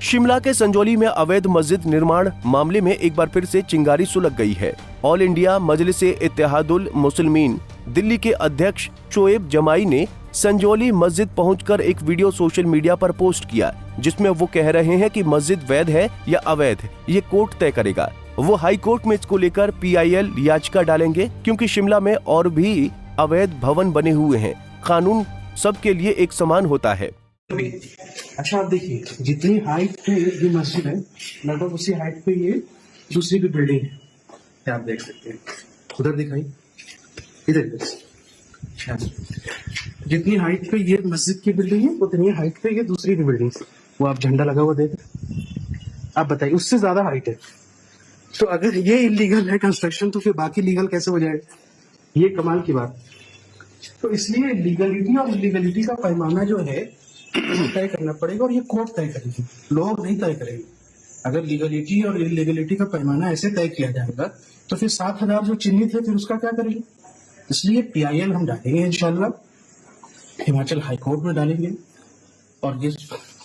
शिमला के संजौली में अवैध मस्जिद निर्माण मामले में एक बार फिर से चिंगारी सुलग गई है। ऑल इंडिया मजलिस-ए-इत्तेहादुल मुस्लिमीन दिल्ली के अध्यक्ष शोएब जमाई ने संजौली मस्जिद पहुंचकर एक वीडियो सोशल मीडिया पर पोस्ट किया, जिसमें वो कह रहे हैं कि मस्जिद वैध है या अवैध, ये कोर्ट तय करेगा। वो हाई कोर्ट में इसको लेकर PIL याचिका डालेंगे, क्योंकि शिमला में और भी अवैध भवन बने हुए हैं। कानून सबके लिए एक समान होता है। अच्छा, आप देखिए, जितनी हाइट पे ये मस्जिद है, लगभग उसी हाइट पे ये दूसरी भी बिल्डिंग है। क्या आप देख सकते हैं, उधर दिखाई, इधर। अच्छा, जितनी हाइट पे ये मस्जिद की बिल्डिंग है, उतनी हाइट पे ये दूसरी भी बिल्डिंग है। वो आप झंडा लगा हुआ देख, आप बताइए, उससे ज्यादा हाइट है। तो अगर ये इलीगल है कंस्ट्रक्शन, तो फिर बाकी लीगल कैसे हो जाएगा? ये कमाल की बात। तो इसलिए लीगलिटी और इलीगलिटी का पैमाना जो है तय करना पड़ेगा, और ये कोर्ट तय करेगी, लोग नहीं तय करेंगे। अगर लीगलिटी और इलीगलिटी का पैमाना ऐसे तय किया जाएगा, तो फिर 7,000 जो चिन्हित है, फिर उसका क्या करेंगे? इसलिए PIL हम डालेंगे इंशाल्लाह, हिमाचल हाईकोर्ट में डालेंगे, और ये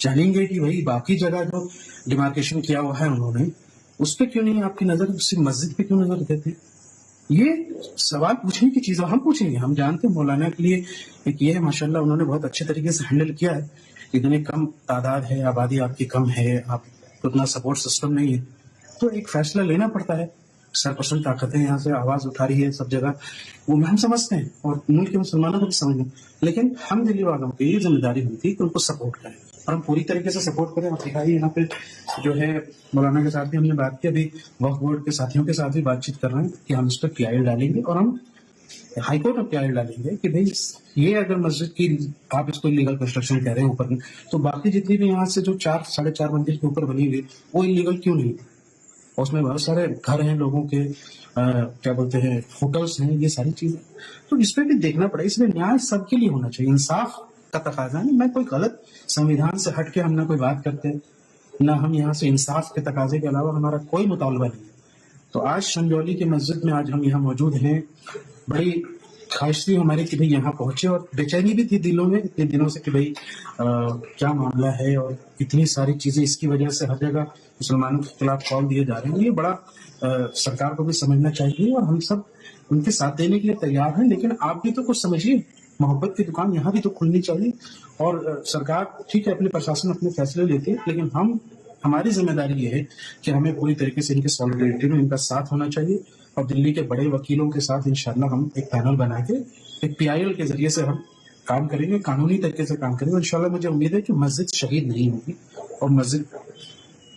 जानेंगे कि भाई बाकी जगह जो डिमार्केशन किया हुआ है उन्होंने, उस पर क्यों नहीं आपकी नजर, सिर्फ मस्जिद पे क्यों नजर देते? ये सवाल पूछने की चीज हम पूछेंगे। हम जानते हैं मौलाना के लिए एक ये है, माशाल्लाह उन्होंने बहुत अच्छे तरीके से हैंडल किया है। इतने कम तादाद है, आबादी आपकी कम है, आप उतना सपोर्ट सिस्टम नहीं है, तो एक फैसला लेना पड़ता है। सरपसंद ताकतें यहाँ से आवाज उठा रही है सब जगह, वो हम समझते हैं, और मुल्क के मुसलमानों को भी समझते हैं। लेकिन हम दिल्ली वालों की ये जिम्मेदारी हुई थी कि उनको सपोर्ट करें, और हम पूरी तरीके से सपोर्ट करें। आप दिखाइए, यहाँ पे जो है मौलाना के साथ भी हमने बात की, अभी वक्फ बोर्ड के साथियों के साथ भी बातचीत कर रहे हैं कि हम इस पर PIL डालेंगे, और हम हाईकोर्ट में PIL डालेंगे कि भाई ये अगर मस्जिद की आप इसको इलीगल कंस्ट्रक्शन कह रहे हैं ऊपर में, तो बाकी जितनी भी यहाँ से जो 4-4.5 मंजिल के ऊपर बनी हुई वो इलीगल क्यों नहीं? उसमें बहुत सारे घर हैं लोगों के, क्या बोलते हैं, होटल्स हैं, ये सारी चीजें। तो इस पर भी देखना पड़ेगा। इसमें न्याय सबके लिए होना चाहिए, इंसाफ का तकाजा नहीं। मैं कोई गलत संविधान से हट के हम ना कोई बात करते, ना हम यहाँ से इंसाफ के तकाजे के अलावा हमारा कोई मुतालबा नहीं। तो आज संजौली की मस्जिद में आज हम यहाँ मौजूद हैं। बड़ी ख्वाहिश थी हमारी कि भाई यहाँ पहुंचे, और बेचैनी भी थी दिलों में इतने दिनों से कि भाई क्या मामला है, और इतनी सारी चीजें इसकी वजह से हर जगह मुसलमानों के खिलाफ कॉल दिए जा रहे हैं। ये बड़ा सरकार को भी समझना चाहिए, और हम सब उनके साथ देने के लिए तैयार हैं। लेकिन आप भी तो कुछ समझिए, मोहब्बत की दुकान यहाँ भी तो खुलनी चाहिए। और सरकार ठीक है, अपने प्रशासन अपने फैसले लेती है, लेकिन हमारी जिम्मेदारी ये है कि हमें पूरी तरीके से इनके सॉलिडेरिटी में इनका साथ होना चाहिए। और दिल्ली के बड़े वकीलों के साथ इंशाल्लाह हम एक पैनल बना के एक PIL के जरिए से हम काम करेंगे, कानूनी तरीके से काम करेंगे। इंशाल्लाह मुझे उम्मीद है कि मस्जिद शहीद नहीं होगी, और मस्जिद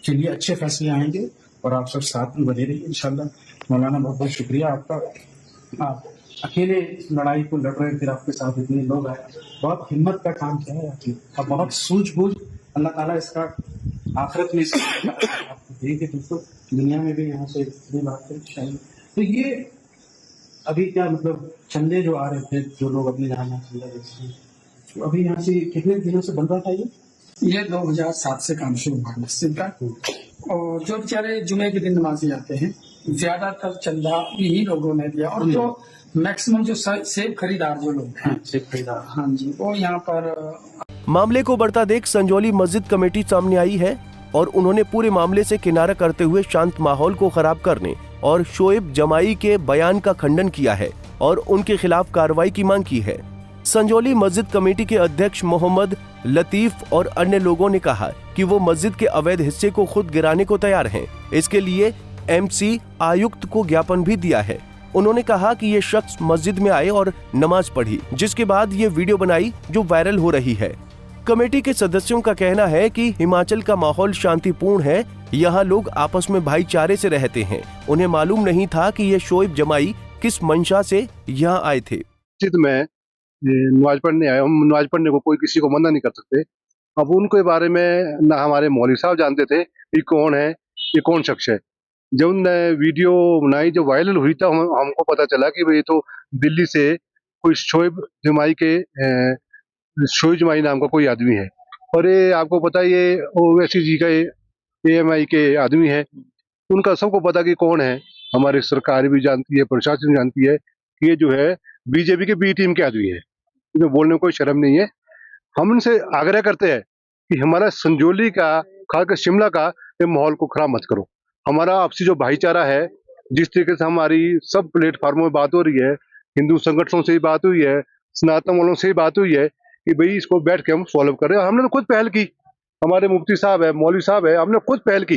के लिए अच्छे फैसले आएंगे, और आप सब साथ में बने रहिए इंशाल्लाह। मौलाना, बहुत बहुत शुक्रिया आपका। आप अकेले इस लड़ाई को लड़ रहे हैं, फिर आपके साथ इतने लोग आए, बहुत हिम्मत का काम किया है आपने, और बहुत सूझबूझ। अल्लाह ताला इसका आखिरत में आपको देंगे, दोस्तों, दुनिया में भी यहाँ से इतनी बात करें। तो ये अभी क्या मतलब, चंदे जो आ रहे थे, जो लोग अपने यहाँ चंदा देते हैं, तो अभी यहाँ से कितने दिनों से बन रहा था ये 2007 से काम शुरू हुआ मस्जिद का। और जो बेचारे जुमे के दिन नमाजी आते हैं, ज्यादातर चंदा यही लोगों ने दिया, और जो मैक्सिमम जो सेब खरीदार जो लोग हैं, सेब खरीदार, हाँ जी, वो यहाँ पर। मामले को बढ़ता देख संजौली मस्जिद कमेटी सामने आई है, और उन्होंने पूरे मामले से किनारा करते हुए शांत माहौल को खराब करने और शोएब जमाई के बयान का खंडन किया है, और उनके खिलाफ कार्रवाई की मांग की है। संजौली मस्जिद कमेटी के अध्यक्ष मोहम्मद लतीफ और अन्य लोगों ने कहा कि वो मस्जिद के अवैध हिस्से को खुद गिराने को तैयार हैं। इसके लिए MC आयुक्त को ज्ञापन भी दिया है। उन्होंने कहा कि ये शख्स मस्जिद में आए और नमाज पढ़ी, जिसके बाद ये वीडियो बनाई जो वायरल हो रही है। कमेटी के सदस्यों का कहना है कि हिमाचल का माहौल शांतिपूर्ण है, यहाँ लोग आपस में भाईचारे से रहते हैं। उन्हें मालूम नहीं था कि ये शोएब जमाई किस मंशा से यहाँ आए थे। में नमाज पढ़ने आए, हम नमाज पढ़ने को कोई किसी को मना नहीं कर सकते। अब उनके बारे में ना हमारे मौलवी साहब जानते थे ये कौन है, ये कौन शख्स है। जब उनने वीडियो बनाई जो वायरल हुई, तो हमको पता चला कि भाई तो दिल्ली से कोई शोएब जमाई नाम का कोई आदमी है। और ये आपको पता है, ये ओवैसी जी का AMI के आदमी है। उनका सबको पता कि कौन है, हमारी सरकार भी जानती है, प्रशासन जानती है कि ये जो है BJP के B टीम के आदमी है। इन्हें बोलने में कोई शर्म नहीं है। हम उनसे आग्रह करते हैं कि हमारा संजौली का खासकर शिमला का ये माहौल को खराब मत करो। हमारा आपसी जो भाईचारा है, जिस तरीके से हमारी सब प्लेटफार्मों में बात हो रही है, हिंदू संगठनों से ही बात हुई है, सनातन वालों से ही बात हुई है कि भाई इसको बैठ के हम सॉल्व कर रहे हैं। हमने तो खुद पहल की, हमारे मुफ्ती साहब है, मौलवी साहब है, हमने खुद पहल की,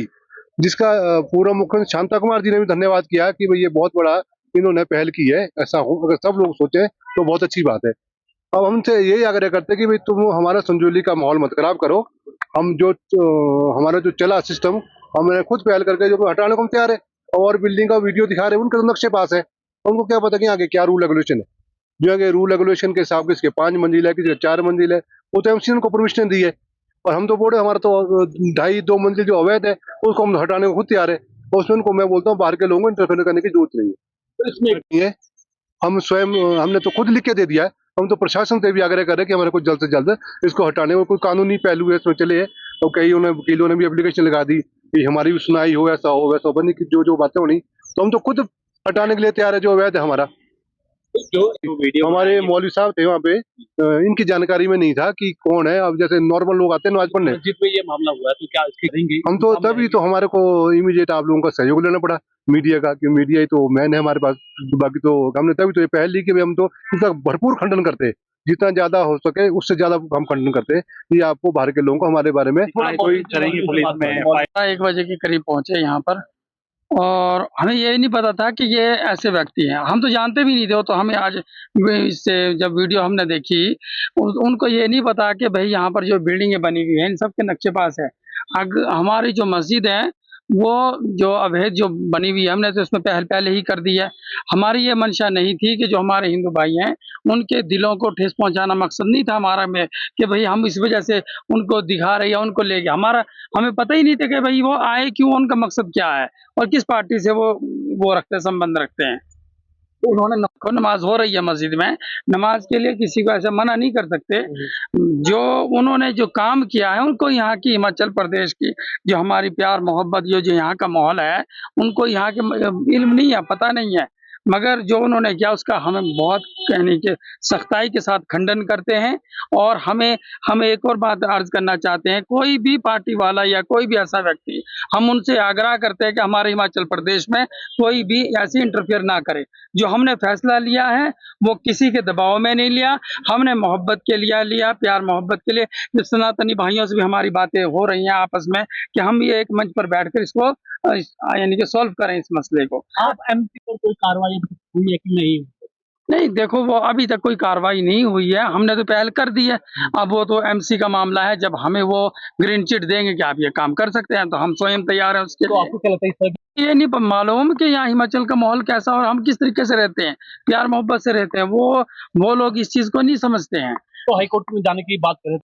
जिसका पूर्व मुख्यमंत्री शांता कुमार जी ने भी धन्यवाद किया कि भाई ये बहुत बड़ा इन्होंने पहल की है। ऐसा हो, अगर सब लोग सोचे तो बहुत अच्छी बात है। अब हमसे यही आग्रह करते हैं कि भाई तुम हमारा संजौली का माहौल मत खराब करो। हम जो हमारा जो चला सिस्टम, हमने खुद पहल करके जो हटाने को हम तैयार है। और बिल्डिंग का वीडियो दिखा रहे हैं, उनके तो नक्शे पास है, उनको क्या पता कि आगे क्या रूल रेगुलेशन है। जो आगे रूल रेगुलेशन के हिसाब किसके 5 मंजिल है, किसी के 4 मंजिल है, वो तो एमसी को परमिशन दी है। और हम तो बोल रहे हमारा तो 2.5-2 मंजिल जो अवैध है उसको हम हटाने को खुद तैयार है। और उसमें उनको मैं बोलता हूँ बाहर के लोगों को इंटरफेयर करने की जरूरत नहीं है। तो इसमें ये हम स्वयं हमने तो खुद लिख के दे दिया है। हम तो प्रशासन से भी आग्रह कर रहे हैं कि हमारे को जल्द से जल्द इसको हटाने को कोई कानूनी पहलू है इसमें चले। तो कई वकीलों ने भी एप्लीकेशन लगा दी कि हमारी भी सुनाई हो, ऐसा हो वैसा हो, बनी की जो बातें होनी, तो हम तो खुद हटाने के लिए तैयार है जो अवैध है हमारा। जो वीडियो हमारे मौलवी साहब थे वहाँ पे, इनकी जानकारी में नहीं था कि कौन है। अब जैसे नॉर्मल लोग आते हैं नमाज पढ़ने, जिसमें ये मामला हुआ है तो क्या इसकी करेंगे? हम तो तभी तो हमारे को इमीडिएट आप लोगों का सहयोग लेना पड़ा मीडिया का, कि मीडिया ही तो मैन है हमारे पास। बाकी तो हमने तभी तो ये पहल ली कि हम तो इसका भरपूर खंडन करते हैं, जितना ज्यादा हो सके उससे ज्यादा हम खंडन करते हैं। ये आपको बाहर के लोगों को हमारे बारे में कोई करेंगे पुलिस में? 1 बजे के करीब पहुंचे यहाँ पर, और हमें ये नहीं पता था कि ये ऐसे व्यक्ति हैं। हम तो जानते भी नहीं थे। तो हमें आज इससे जब वीडियो हमने देखी, उनको ये नहीं पता कि भाई यहाँ पर जो बिल्डिंगें बनी हुई हैं इन सब के नक्शे पास है। हमारी जो मस्जिद है वो जो अवैध जो बनी हुई है, हमने तो उसमें पहले ही कर दी है। हमारी ये मंशा नहीं थी कि जो हमारे हिंदू भाई हैं उनके दिलों को ठेस पहुंचाना मकसद नहीं था हमारा में, कि भाई हम इस वजह से उनको दिखा रहे या उनको ले गए। हमें पता ही नहीं था कि भाई वो आए क्यों, उनका मकसद क्या है और किस पार्टी से वो रखते संबंध रखते हैं। तो उन्होंने नमाज हो रही है मस्जिद में, नमाज के लिए किसी को ऐसा मना नहीं कर सकते। जो उन्होंने जो काम किया है उनको यहाँ की हिमाचल प्रदेश की जो हमारी प्यार मोहब्बत जो यहाँ का माहौल है, उनको यहाँ के इल्म नहीं है, पता नहीं है। मगर जो उन्होंने किया उसका हमें बहुत कहने के सख्ताई के साथ खंडन करते हैं। और हम एक और बात अर्ज करना चाहते हैं, कोई भी पार्टी वाला या कोई भी ऐसा व्यक्ति, हम उनसे आग्रह करते हैं कि हमारे हिमाचल प्रदेश में कोई भी ऐसी इंटरफेयर ना करे। जो हमने फैसला लिया है वो किसी के दबाव में नहीं लिया, हमने मोहब्बत के लिए लिया, प्यार मोहब्बत के लिए। जो सनातनी भाइयों से भी हमारी बातें हो रही हैं आपस में कि हम ये एक मंच पर बैठकर इसको यानी कि सॉल्व करें इस मसले को। आप एमपी पर कोई कार्रवाई हुई है कि नहीं? नहीं, देखो वो अभी तक कोई कार्रवाई नहीं हुई है, हमने तो पहल कर दी है। अब वो तो एमसी का मामला है, जब हमें वो ग्रीन चिट देंगे कि आप ये काम कर सकते हैं तो हम स्वयं तैयार हैं उसके तो लिए। आपको क्या लगता है सर? ये नहीं मालूम कि यहाँ हिमाचल का माहौल कैसा और हम किस तरीके से रहते हैं, प्यार मोहब्बत से रहते हैं। वो लोग इस चीज को नहीं समझते हैं। तो हाईकोर्ट में जाने की बात करें?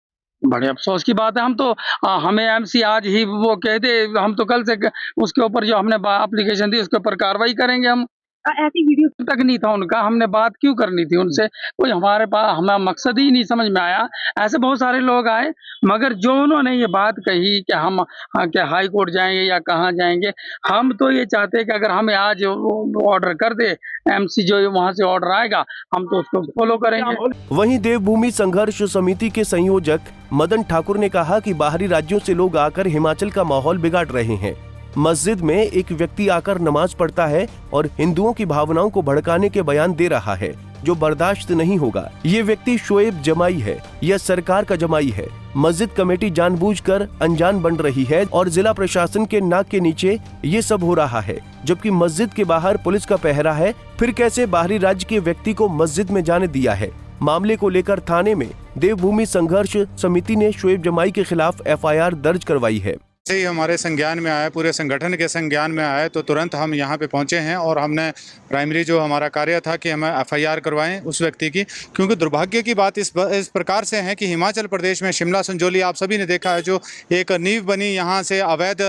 बड़े अफसोस की बात है। हम तो हमें एमसी आज ही वो कहते, हम तो कल से उसके ऊपर जो हमने एप्लीकेशन दी उसके ऊपर कार्रवाई करेंगे। हम ऐसी वीडियो तक नहीं था उनका, हमने बात क्यों करनी थी उनसे, कोई हमारे पास हमारा मकसद ही नहीं समझ में आया। ऐसे बहुत सारे लोग आए, मगर जो उन्होंने ये बात कही कि हम क्या हाई कोर्ट जाएंगे या कहाँ जाएंगे, हम तो ये चाहते हैं कि अगर हमें आज ऑर्डर कर दे एमसी, जो वहाँ से ऑर्डर आएगा हम तो उसको फॉलो करेंगे। वहीं देवभूमि संघर्ष समिति के संयोजक मदन ठाकुर ने कहा कि बाहरी राज्यों से लोग आकर हिमाचल का माहौल बिगाड़ रहे हैं। मस्जिद में एक व्यक्ति आकर नमाज पढ़ता है और हिंदुओं की भावनाओं को भड़काने के बयान दे रहा है, जो बर्दाश्त नहीं होगा। ये व्यक्ति शोएब जमाई है, यह सरकार का जमाई है। मस्जिद कमेटी जानबूझकर अनजान बन रही है और जिला प्रशासन के नाक के नीचे ये सब हो रहा है, जबकि मस्जिद के बाहर पुलिस का पहरा है। फिर कैसे बाहरी राज्य के व्यक्ति को मस्जिद में जाने दिया है? मामले को लेकर थाने में देवभूमि संघर्ष समिति ने शोएब जमाई के खिलाफ एफआईआर दर्ज करवाई है। ही हमारे संज्ञान में आया, पूरे संगठन के संज्ञान में आया, तो तुरंत हम यहाँ पे पहुँचे हैं और हमने प्राइमरी जो हमारा कार्य था कि हमें एफआईआर करवाएं उस व्यक्ति की। क्योंकि दुर्भाग्य की बात इस प्रकार से है कि हिमाचल प्रदेश में शिमला संजौली आप सभी ने देखा है, जो एक नींव बनी यहाँ से अवैध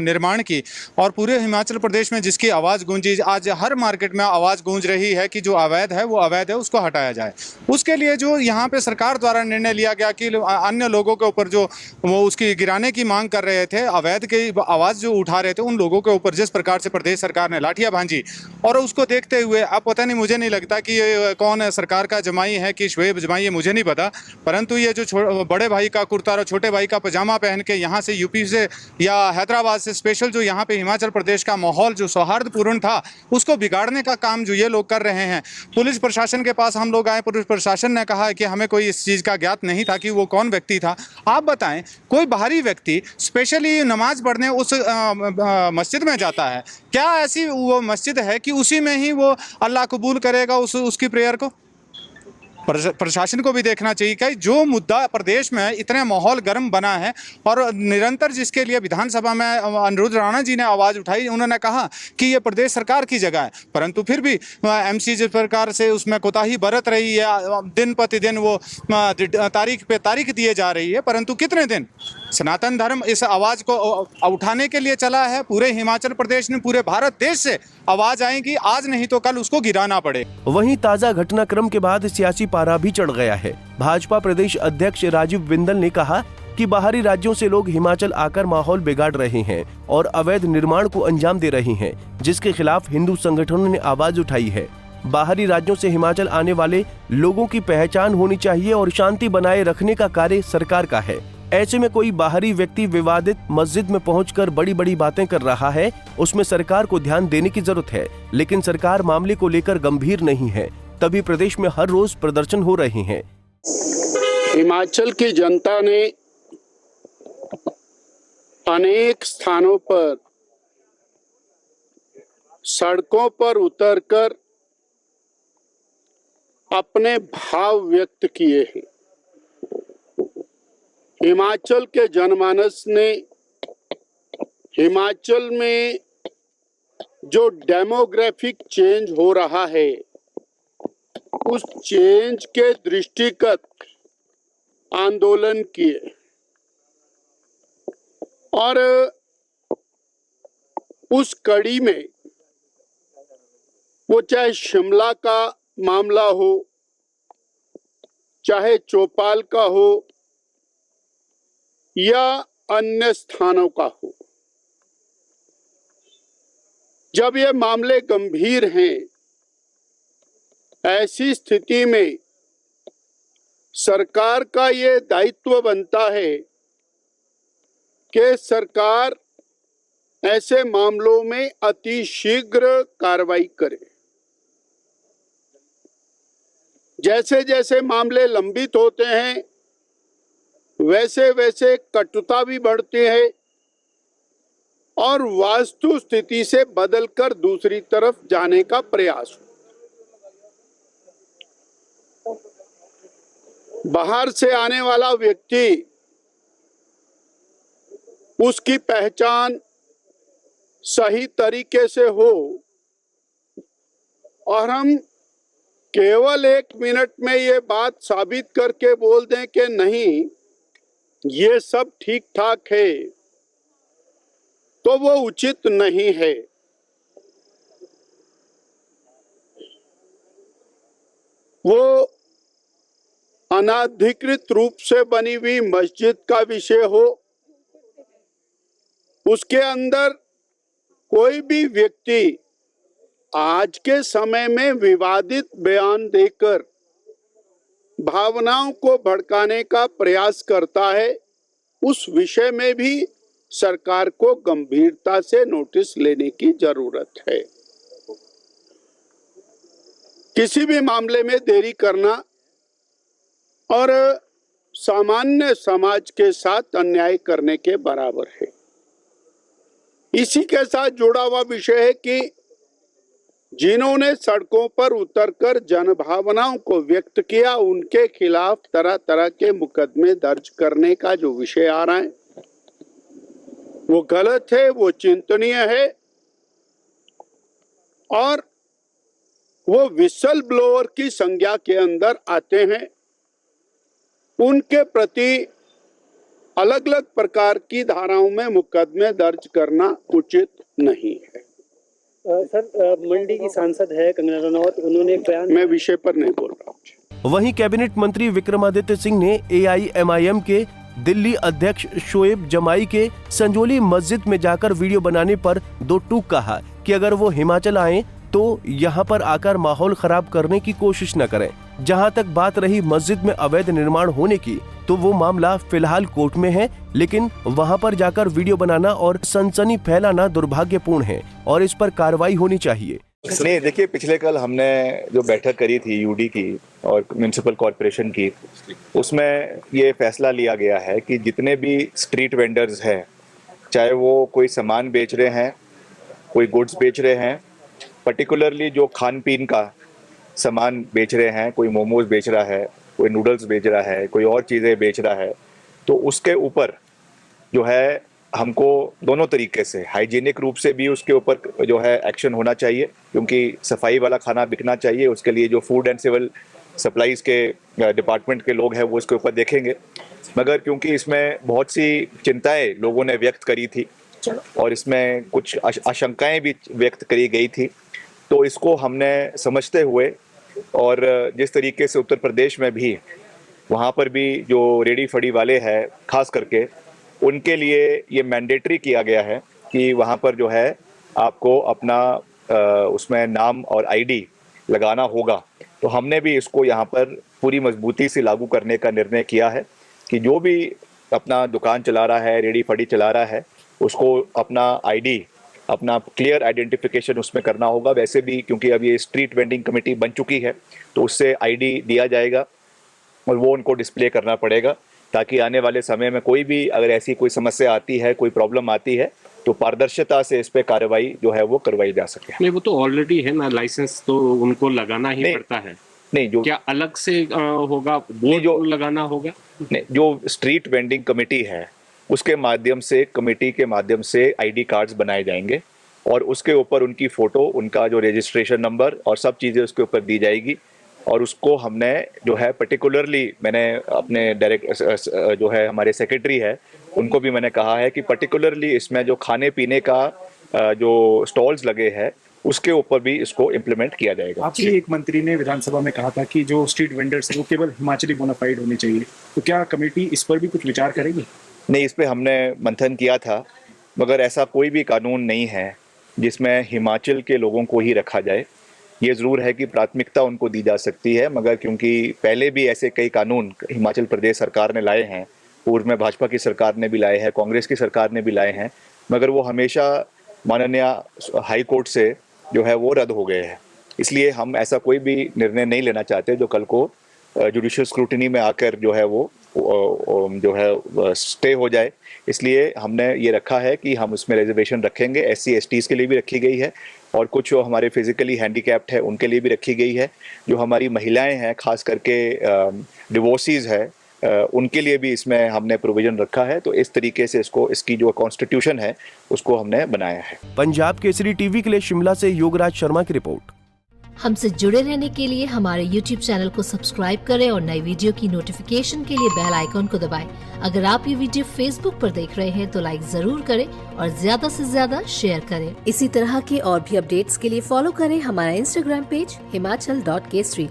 निर्माण की, और पूरे हिमाचल प्रदेश में जिसकी आवाज़ गूंजी, आज हर मार्केट में आवाज़ गूंज रही है कि जो अवैध है वो अवैध है, उसको हटाया जाए। उसके लिए जो यहाँ पर सरकार द्वारा निर्णय लिया गया कि अन्य लोगों के ऊपर जो वो उसकी गिराने की मांग कर रहे थे, अवैध की आवाज़ जो उठा रहे थे उन लोगों के ऊपर जिस प्रकार से प्रदेश सरकार ने लाठियां भांजी, और उसको देखते हुए अब पता नहीं, मुझे नहीं लगता कि ये कौन सरकार का जमाई है कि शोएब जमाई है, मुझे नहीं पता, परंतु ये जो बड़े भाई का कुर्ता और छोटे भाई का पजामा पहन के यहाँ से यूपी से या हैदराबाद से स्पेशल जो यहाँ पे हिमाचल प्रदेश का माहौल जो सौहार्दपूर्ण था उसको बिगाड़ने का काम जो ये लोग कर रहे हैं। पुलिस प्रशासन के पास हम लोग आए, पुलिस प्रशासन ने कहा कि हमें कोई इस चीज़ का ज्ञात नहीं था कि वो कौन व्यक्ति था। आप बताएं, कोई बाहरी व्यक्ति स्पेशली नमाज पढ़ने उस मस्जिद में जाता है, क्या ऐसी वो मस्जिद है कि उसी में ही वो अल्लाह कबूल करेगा उसकी प्रेयर को? प्रशासन को भी देखना चाहिए कि जो मुद्दा प्रदेश में इतने माहौल गर्म बना है और निरंतर जिसके लिए विधानसभा में अनिरुद्ध राणा जी ने आवाज़ उठाई, उन्होंने कहा कि ये प्रदेश सरकार की जगह है, परंतु फिर भी एमसी जिस प्रकार से उसमें कोताही बरत रही है, दिन प्रतिदिन वो तारीख पे तारीख दिए जा रही है, परंतु कितने दिन सनातन धर्म इस आवाज़ को उठाने के लिए चला है। पूरे हिमाचल प्रदेश ने, पूरे भारत देश से आवाज़ आएगी, आज नहीं तो कल उसको गिराना पड़े। वहीं ताज़ा घटनाक्रम के बाद सियासी पारा भी चढ़ गया है। भाजपा प्रदेश अध्यक्ष राजीव बिंदल ने कहा कि बाहरी राज्यों से लोग हिमाचल आकर माहौल बिगाड़ रहे हैं और अवैध निर्माण को अंजाम दे रहे हैं, जिसके खिलाफ हिंदू संगठनों ने आवाज उठाई है। बाहरी राज्यों से हिमाचल आने वाले लोगों की पहचान होनी चाहिए और शांति बनाए रखने का कार्य सरकार का है। ऐसे में कोई बाहरी व्यक्ति विवादित मस्जिद में पहुंचकर बड़ी बड़ी बातें कर रहा है, उसमें सरकार को ध्यान देने की जरूरत है, लेकिन सरकार मामले को लेकर गंभीर नहीं है, तभी प्रदेश में हर रोज प्रदर्शन हो रहे हैं। हिमाचल की जनता ने अनेक स्थानों पर सड़कों पर उतरकर अपने भाव व्यक्त किए हैं। हिमाचल के जनमानस ने हिमाचल में जो डेमोग्राफिक चेंज हो रहा है उस चेंज के दृष्टिगत आंदोलन किए और उस कड़ी में वो चाहे शिमला का मामला हो, चाहे चौपाल का हो या अन्य स्थानों का हो, जब ये मामले गंभीर हैं, ऐसी स्थिति में सरकार का ये दायित्व बनता है कि सरकार ऐसे मामलों में अति शीघ्र कार्रवाई करे। जैसे जैसे मामले लंबित होते हैं वैसे वैसे कटुता भी बढ़ती है और वास्तु स्थिति से बदलकर दूसरी तरफ जाने का प्रयास। बाहर से आने वाला व्यक्ति, उसकी पहचान सही तरीके से हो और हम केवल 1 मिनट में ये बात साबित करके बोल दें कि नहीं ये सब ठीक ठाक है, तो वो उचित नहीं है। वो अनाधिकृत रूप से बनी हुई मस्जिद का विषय हो, उसके अंदर कोई भी व्यक्ति आज के समय में विवादित बयान देकर भावनाओं को भड़काने का प्रयास करता है, उस विषय में भी सरकार को गंभीरता से नोटिस लेने की जरूरत है। किसी भी मामले में देरी करना और सामान्य समाज के साथ अन्याय करने के बराबर है। इसी के साथ जुड़ा हुआ विषय है कि जिन्होंने सड़कों पर उतरकर जनभावनाओं को व्यक्त किया, उनके खिलाफ तरह तरह के मुकदमे दर्ज करने का जो विषय आ रहा है वो गलत है, वो चिंतनीय है और वो विसल ब्लोअर की संज्ञा के अंदर आते हैं। उनके प्रति अलग अलग प्रकार की धाराओं में मुकदमे दर्ज करना उचित नहीं है। सर, मंडी की सांसद है कंगना रनौत, उन्होंने एक बयान, मैं विषय पर नहीं बोल रहा हूँ। वहीं कैबिनेट मंत्री विक्रमादित्य सिंह ने AIMIM के दिल्ली अध्यक्ष शोएब जमाई के संजौली मस्जिद में जाकर वीडियो बनाने पर दो टूक कहा कि अगर वो हिमाचल आए तो यहाँ पर आकर माहौल खराब करने की कोशिश न करें। जहाँ तक बात रही मस्जिद में अवैध निर्माण होने की, तो वो मामला फिलहाल कोर्ट में है, लेकिन वहाँ पर जाकर वीडियो बनाना और सनसनी फैलाना दुर्भाग्यपूर्ण है और इस पर कार्रवाई होनी चाहिए। नहीं, देखिए, पिछले कल हमने जो बैठक करी थी यूडी की और म्युनिसिपल कॉरपोरेशन की, उसमें ये फैसला लिया गया है कि जितने भी स्ट्रीट वेंडर्स हैं, चाहे वो कोई सामान बेच रहे हैं, कोई गुड्स बेच रहे हैं, पर्टिकुलरली जो खान पीन का सामान बेच रहे हैं, कोई मोमोज बेच रहा है, कोई नूडल्स बेच रहा है, कोई और चीज़ें बेच रहा है, तो उसके ऊपर जो है हमको दोनों तरीके से हाइजीनिक रूप से भी उसके ऊपर जो है एक्शन होना चाहिए, क्योंकि सफाई वाला खाना बिकना चाहिए। उसके लिए जो फूड एंड सिविल सप्लाईज के डिपार्टमेंट के लोग हैं वो इसके ऊपर देखेंगे। मगर क्योंकि इसमें बहुत सी चिंताएं लोगों ने व्यक्त करी थी और इसमें कुछ आशंकाएं भी व्यक्त करी गई थी, तो इसको हमने समझते हुए और जिस तरीके से उत्तर प्रदेश में भी वहाँ पर भी जो रेडी फड़ी वाले हैं खास करके, उनके लिए ये मैंडेटरी किया गया है कि वहाँ पर जो है आपको अपना उसमें नाम और आईडी लगाना होगा। तो हमने भी इसको यहाँ पर पूरी मजबूती से लागू करने का निर्णय किया है कि जो भी अपना दुकान चला रहा है, रेडी फड़ी चला रहा है, उसको अपना आईडी, अपना क्लियर आइडेंटिफिकेशन उसमें करना होगा। वैसे भी क्योंकि अब ये स्ट्रीट वेंडिंग कमेटी बन चुकी है, तो उससे आईडी दिया जाएगा और वो उनको डिस्प्ले करना पड़ेगा, ताकि आने वाले समय में कोई भी अगर ऐसी कोई समस्या आती है, कोई प्रॉब्लम आती है, तो पारदर्शिता से इस पे कार्रवाई जो है वो करवाई जा सके। नहीं, वो तो ऑलरेडी है ना, लाइसेंस तो उनको लगाना ही पड़ता है। नहीं, जो क्या अलग से होगा, बोर्ड जो लगाना होगा? नहीं, जो स्ट्रीट वेंडिंग कमेटी है उसके माध्यम से, कमेटी के माध्यम से आईडी कार्ड्स बनाए जाएंगे और उसके ऊपर उनकी फ़ोटो, उनका जो रजिस्ट्रेशन नंबर और सब चीज़ें उसके ऊपर दी जाएगी। और उसको हमने जो है पर्टिकुलरली, मैंने अपने डायरेक्ट जो है हमारे सेक्रेटरी है उनको भी मैंने कहा है कि पर्टिकुलरली इसमें जो खाने पीने का जो स्टॉल्स लगे हैं उसके ऊपर भी इसको इम्प्लीमेंट किया जाएगा। आपके एक मंत्री ने विधानसभा में कहा था कि जो स्ट्रीट वेंडर्स हैं वो केवल हिमाचली बोनाफाइड होने चाहिए, तो क्या कमेटी इस पर भी कुछ विचार करेगी? नहीं, इस पे हमने मंथन किया था, मगर ऐसा कोई भी कानून नहीं है जिसमें हिमाचल के लोगों को ही रखा जाए। ये ज़रूर है कि प्राथमिकता उनको दी जा सकती है, मगर क्योंकि पहले भी ऐसे कई कानून हिमाचल प्रदेश सरकार ने लाए हैं, पूर्व में भाजपा की सरकार ने भी लाए हैं, कांग्रेस की सरकार ने भी लाए हैं, मगर वो हमेशा माननीय हाई कोर्ट से जो है वो रद्द हो गए हैं। इसलिए हम ऐसा कोई भी निर्णय नहीं लेना चाहते जो कल को जुडिशियल स्क्रूटिनी में आकर जो है वो जो है स्टे हो जाए। इसलिए हमने ये रखा है कि हम उसमें रिजर्वेशन रखेंगे। SC STs के लिए भी रखी गई है और कुछ जो हमारे फिजिकली हैंडीकैप्ड है उनके लिए भी रखी गई है। जो हमारी महिलाएं हैं, खास करके डिवोर्सीज है, उनके लिए भी इसमें हमने प्रोविजन रखा है। तो इस तरीके से इसकी जो कॉन्स्टिट्यूशन है उसको हमने बनाया है। पंजाब केसरी टीवी के लिए शिमला से योगराज शर्मा की रिपोर्ट। हमसे जुड़े रहने के लिए हमारे YouTube चैनल को सब्सक्राइब करें और नई वीडियो की नोटिफिकेशन के लिए बेल आइकॉन को दबाएं। अगर आप ये वीडियो Facebook पर देख रहे हैं तो लाइक जरूर करें और ज्यादा से ज्यादा शेयर करें। इसी तरह के और भी अपडेट्स के लिए फॉलो करें हमारा Instagram पेज himachal.kesri।